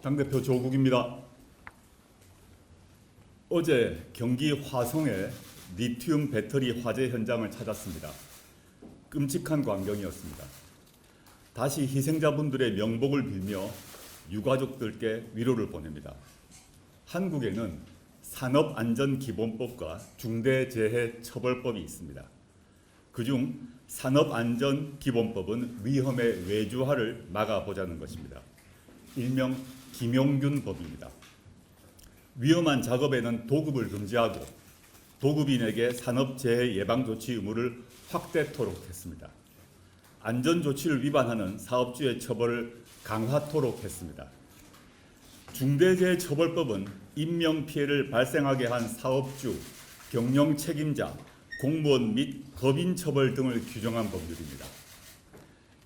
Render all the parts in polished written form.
당대표 조국입니다. 어제 경기 화성의 리튬 배터리 화재 현장을 찾았습니다. 끔찍한 광경이었습니다. 다시 희생자분들의 명복을 빌며 유가족들께 위로를 보냅니다. 한국에는 산업안전기본법과 중대재해처벌법이 있습니다. 그중 산업안전기본법은 위험의 외주화를 막아보자는 것입니다. 일명 김용균법입니다. 위험한 작업에는 도급을 금지하고 도급인에게 산업재해 예방조치 의무를 확대토록 했습니다. 안전조치를 위반하는 사업주의 처벌을 강화토록 했습니다. 중대재해처벌법은 인명피해를 발생하게 한 사업주, 경영 책임자, 공무원 및 법인 처벌 등을 규정한 법률입니다.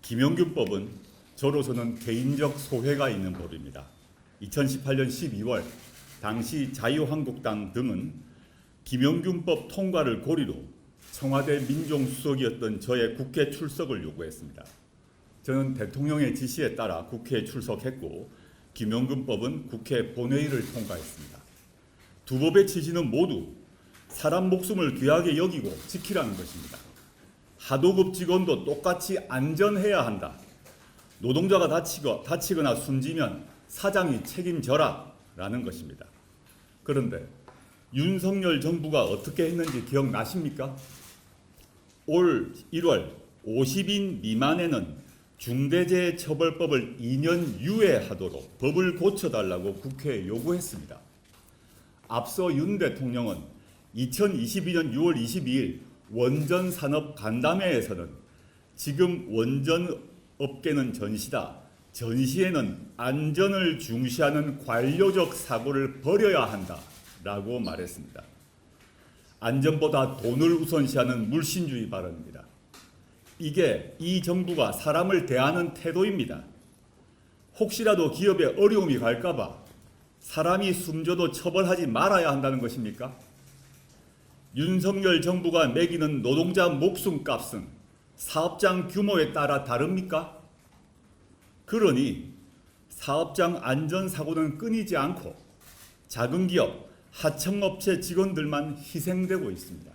김용균법은 저로서는 개인적 소회가 있는 법입니다. 2018년 12월 당시 자유한국당 등은 김용균법 통과를 고리로 청와대 민정수석이었던 저의 국회 출석을 요구했습니다. 저는 대통령의 지시에 따라 국회에 출석했고 김용균법은 국회 본회의를 통과했습니다. 두 법의 취지는 모두 사람 목숨을 귀하게 여기고 지키라는 것입니다. 하도급 직원도 똑같이 안전해야 한다. 노동자가 다치거나 숨지면 사장이 책임져라 라는 것입니다. 그런데 윤석열 정부가 어떻게 했는지 기억나십니까? 올 1월 50인 미만에는 중대재해처벌법을 2년 유예하도록 법을 고쳐달라고 국회에 요구했습니다. 앞서 윤 대통령은 2022년 6월 22일 원전산업 간담회에서는 지금 원전업계는 전시다. 전시에는 안전을 중시하는 관료적 사고를 버려야 한다라고 말했습니다. 안전보다 돈을 우선시하는 물신주의 발언입니다. 이게 이 정부가 사람을 대하는 태도입니다. 혹시라도 기업에 어려움이 갈까봐 사람이 숨져도 처벌하지 말아야 한다는 것입니까? 윤석열 정부가 매기는 노동자 목숨값은 사업장 규모에 따라 다릅니까? 그러니 사업장 안전사고는 끊이지 않고 작은 기업, 하청업체 직원들만 희생되고 있습니다.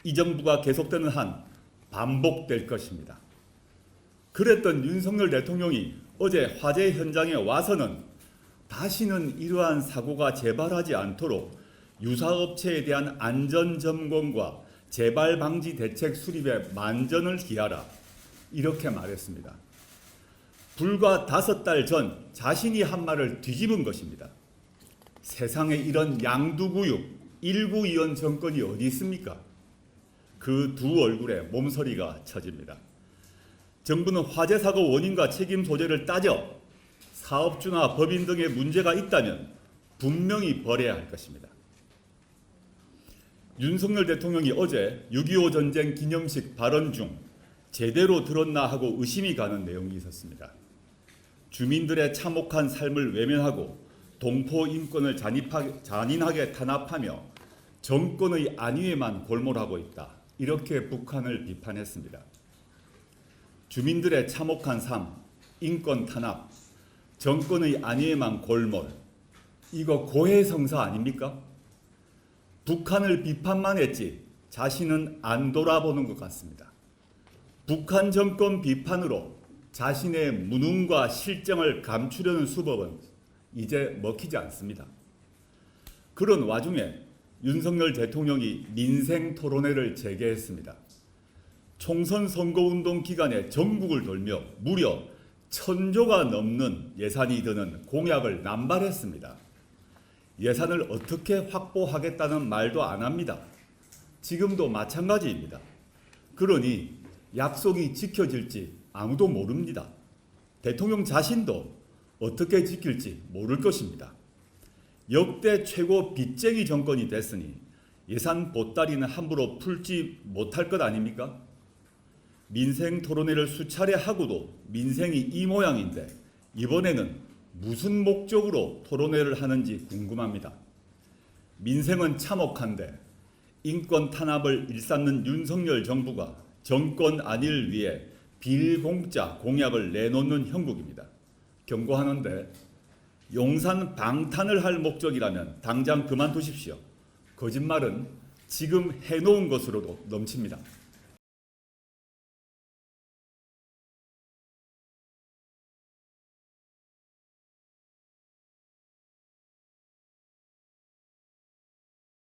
이 정부가 계속되는 한 반복될 것입니다. 그랬던 윤석열 대통령이 어제 화재 현장에 와서는 다시는 이러한 사고가 재발하지 않도록 유사업체에 대한 안전점검과 재발방지 대책 수립에 만전을 기하라 이렇게 말했습니다. 불과 5달 전 자신이 한 말을 뒤집은 것입니다. 세상에 이런 양두구육 일구이원 정권이 어디 있습니까? 그 두 얼굴에 몸서리가 쳐집니다. 정부는 화재 사고 원인과 책임 소재를 따져 사업주나 법인 등의 문제가 있다면 분명히 벌여야 할 것입니다. 윤석열 대통령이 어제 6.25 전쟁 기념식 발언 중 제대로 들었나 하고 의심이 가는 내용이 있었습니다. 주민들의 참혹한 삶을 외면하고 동포 인권을 잔인하게 탄압하며 정권의 안위에만 골몰하고 있다. 이렇게 북한을 비판했습니다. 주민들의 참혹한 삶, 인권 탄압, 정권의 안위에만 골몰, 이거 고해성사 아닙니까? 북한을 비판만 했지 자신은 안 돌아보는 것 같습니다. 북한 정권 비판으로 자신의 무능과 실정을 감추려는 수법은 이제 먹히지 않습니다. 그런 와중에 윤석열 대통령이 민생 토론회를 재개했습니다. 총선 선거운동 기간에 전국을 돌며 무려 1,000조가 넘는 예산이 드는 공약을 남발했습니다. 예산을 어떻게 확보하겠다는 말도 안 합니다. 지금도 마찬가지입니다. 그러니 약속이 지켜질지 아무도 모릅니다. 대통령 자신도 어떻게 지킬지 모를 것입니다. 역대 최고 빚쟁이 정권이 됐으니 예산 보따리는 함부로 풀지 못할 것 아닙니까? 민생 토론회를 수차례 하고도 민생이 이 모양인데 이번에는 무슨 목적으로 토론회를 하는지 궁금합니다. 민생은 참혹한데 인권 탄압을 일삼는 윤석열 정부가 정권 안위를 위해 비일공짜 공약을 내놓는 형국입니다. 경고하는데 용산 방탄을 할 목적이라면 당장 그만두십시오. 거짓말은 지금 해놓은 것으로도 넘칩니다.